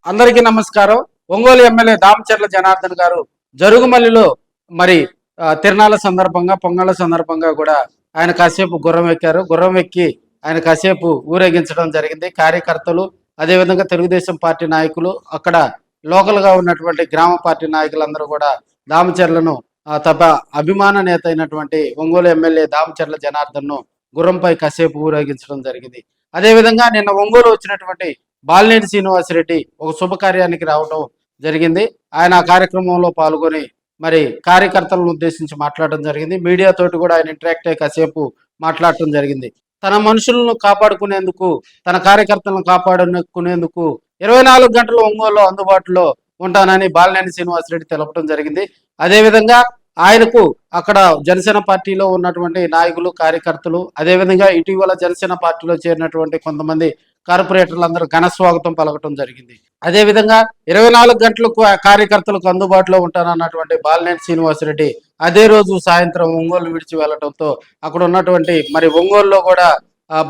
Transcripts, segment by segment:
అందరికీ నమస్కారం. ఒంగోలు ఎమ్మెల్యే దామచర్ల జనార్దన్ గారు జరుగుమల్లిలో మరి తిరణాల సందర్భంగా పొంగళ్ళ సందర్భంగా కూడా ఆయన కాసేపు గుర్రం ఎక్కారు. గుర్రం ఎక్కి ఆయన కాసేపు ఊరేగించడం జరిగింది. కార్యకర్తలు అదేవిధంగా తెలుగుదేశం పార్టీ నాయకులు అక్కడ లోకల్ గా ఉన్నటువంటి గ్రామ పార్టీ నాయకులందరూ కూడా దామచర్లను తప్ప అభిమాన నేత అయినటువంటి ఒంగోలు ఎమ్మెల్యే దామచర్ల జనార్దన్ ను గుర్రంపై కాసేపు ఊరేగించడం జరిగింది. అదేవిధంగా నిన్న ఒంగోలు వచ్చినటువంటి బాలినేని శ్రీనివాసరెడ్డి ఒక శుభకార్యానికి రావడం జరిగింది. ఆయన ఆ కార్యక్రమంలో పాల్గొని మరి కార్యకర్తలను ఉద్దేశించి మాట్లాడడం జరిగింది. మీడియాతోటి కూడా ఆయన ఇంటరాక్ట్ అయ్యి కాసేపు మాట్లాడటం జరిగింది. తన మనుషులను కాపాడుకునేందుకు, తన కార్యకర్తలను కాపాడుకునేందుకు 24 గంటలు ఒంగోలులో అందుబాటులో ఉంటానని బాలినేని శ్రీనివాసరెడ్డి తెలపడం జరిగింది. అదేవిధంగా ఆయనకు అక్కడ జనసేన పార్టీలో ఉన్నటువంటి నాయకులు, కార్యకర్తలు, అదేవిధంగా ఇటీవల జనసేన పార్టీలో చేరినటువంటి కొంతమంది కార్పొరేటర్లందరూ ఘన స్వాగతం పలకటం జరిగింది. అదేవిధంగా 24 గంటలకు కార్యకర్తలకు అందుబాటులో ఉంటానన్నటువంటి బాలినేని శ్రీనివాసరెడ్డి అదే రోజు సాయంత్రం ఒంగోలు విడిచి వెళ్లడంతో అక్కడ ఉన్నటువంటి మరి ఒంగోలులో కూడా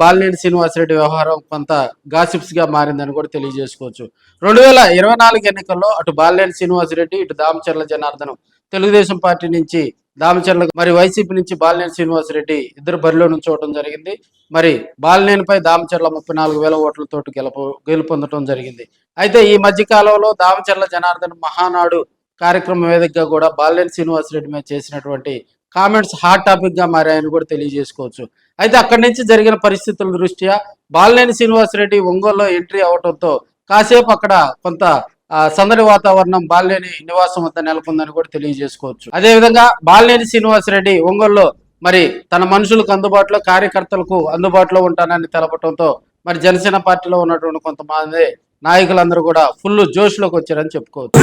బాలినేని శ్రీనివాసరెడ్డి వ్యవహారం కొంత గాసిప్స్ గా మారిందని కూడా తెలియజేసుకోవచ్చు. 2024 ఎన్నికల్లో అటు బాలినేని శ్రీనివాసరెడ్డి, ఇటు దామచర్ల జనార్దన్ తెలుగుదేశం పార్టీ నుంచి దామచర్ల, మరి వైసీపీ నుంచి బాలినేని శ్రీనివాసరెడ్డి ఇద్దరు బరిలో నుంచోవడం జరిగింది. మరి బాలినేనిపై దామచర్ల 34,000 ఓట్లతోటి గెలుపొందడం జరిగింది. అయితే ఈ మధ్య కాలంలో దామచర్ల జనార్దన్ మహానాడు కార్యక్రమం వేదికగా కూడా బాలినేని శ్రీనివాసరెడ్డి మీద చేసినటువంటి కామెంట్స్ హాట్ టాపిక్ గా మారాయని కూడా తెలియజేసుకోవచ్చు. అయితే అక్కడి నుంచి జరిగిన పరిస్థితుల దృష్ట్యా బాలినేని శ్రీనివాసరెడ్డి ఒంగోలులో ఎంట్రీ అవడంతో కాసేపు అక్కడ కొంత సందడి వాతావరణం బాలినేని నివాసం వద్ద నెలకొందని కూడా తెలియజేసుకోవచ్చు. అదేవిధంగా బాలినేని శ్రీనివాసరెడ్డి ఒంగోలులో మరి తన మనుషులకు అందుబాటులో, కార్యకర్తలకు అందుబాటులో ఉంటానని తెలపడంతో మరి జనసేన పార్టీలో ఉన్నటువంటి కొంతమంది నాయకులందరూ కూడా ఫుల్ జోష్లోకి వచ్చారని చెప్పుకోవచ్చు.